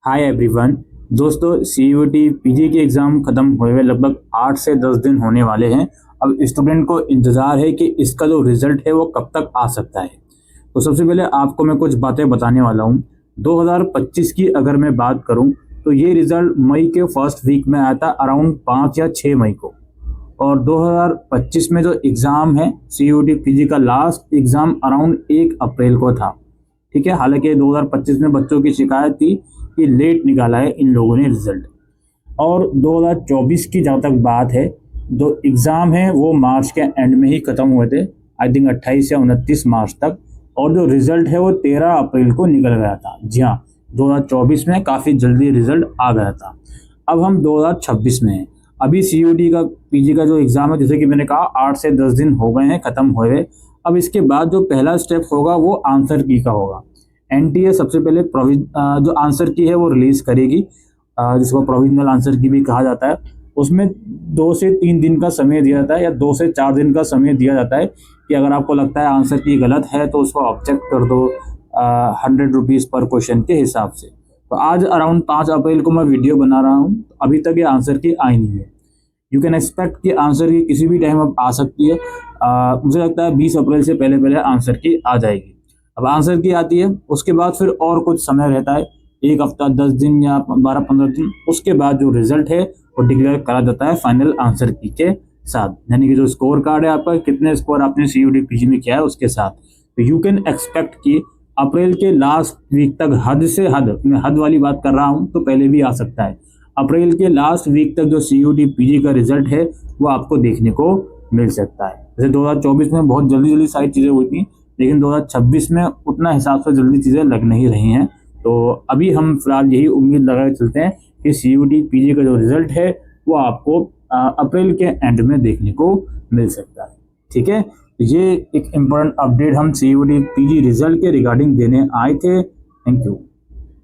Hi everyone. दोस्तों, CUT PG के exam ख़त्म हुए हुए लगभग 8 से 10 दिन होने वाले हैं। अब स्टूडेंट को इंतज़ार है कि इसका जो रिज़ल्ट है वो कब तक आ सकता है। तो सबसे पहले आपको मैं कुछ बातें बताने वाला हूँ। 2025 की अगर मैं बात करूँ तो ये रिज़ल्ट मई के फर्स्ट वीक में आया था, अराउंड 5 या 6 मई को। और 2025 में जो एग्ज़ाम है सीयूटी पीजी का लास्ट एग्ज़ाम अराउंड 1 अप्रैल को था। ठीक है, हालांकि 2025 में बच्चों की शिकायत थी कि लेट निकाला है इन लोगों ने रिजल्ट। और 2024 की जहाँ तक बात है, जो एग्ज़ाम है वो मार्च के एंड में ही ख़त्म हुए थे, आई थिंक 28 या 29 मार्च तक। और जो रिज़ल्ट है वो 13 अप्रैल को निकल गया था। जी हाँ, 2024 में काफ़ी जल्दी रिज़ल्ट आ गया था। अब हम 2026 में हैं। अभी सीयूटी का पीजी का जो एग्ज़ाम है, जैसे कि मैंने कहा 8 से 10 दिन हो गए हैं ख़त्म हुए। अब इसके बाद जो पहला स्टेप होगा वो आंसर की का होगा। एनटीए सबसे पहले जो आंसर की है वो रिलीज़ करेगी, जिसको प्रोविजनल आंसर की भी कहा जाता है। उसमें 2 से 3 दिन का समय दिया जाता है या 2 से 4 दिन का समय दिया जाता है कि अगर आपको लगता है आंसर की गलत है तो उसको ऑब्जेक्ट कर दो 100 रुपीज़ पर क्वेश्चन के हिसाब से। तो आज अराउंड 5 अप्रैल को मैं वीडियो बना रहा हूँ, अभी तक ये आंसर की आई नहीं है। यू कैन एक्सपेक्ट कि आंसर की किसी भी टाइम अब आ सकती है। मुझे लगता है 20 अप्रैल से पहले पहले आंसर की आ जाएगी। अब आंसर की आती है, उसके बाद फिर और कुछ समय रहता है, 1 हफ्ता 10 दिन या 12-15 दिन। उसके बाद जो रिजल्ट है वो डिक्लेयर करा जाता है फाइनल आंसर की के साथ, यानी कि जो स्कोर कार्ड है आपका, कितने स्कोर आपने सीयूटी पीजी में किया है उसके साथ। तो यू कैन एक्सपेक्ट कि अप्रैल के लास्ट वीक तक, हद से हद, मैं हद वाली बात कर रहा हूँ तो पहले भी आ सकता है, अप्रैल के लास्ट वीक तक जो सीयूटी पीजी का रिजल्ट है वो आपको देखने को मिल सकता है। जैसे 2024 में बहुत जल्दी जल्दी सारी चीज़ें हुई थी, लेकिन 2026 में उतना हिसाब से जल्दी चीज़ें लग नहीं रही हैं। तो अभी हम फिलहाल यही उम्मीद लगा के चलते हैं कि सीयूटी पीजी का जो रिजल्ट है वो आपको अप्रैल के एंड में देखने को मिल सकता है। ठीक है, तो ये एक इम्पोर्टेंट अपडेट हम सीयूटी पीजी रिजल्ट के रिगार्डिंग देने आए थे। Thank you.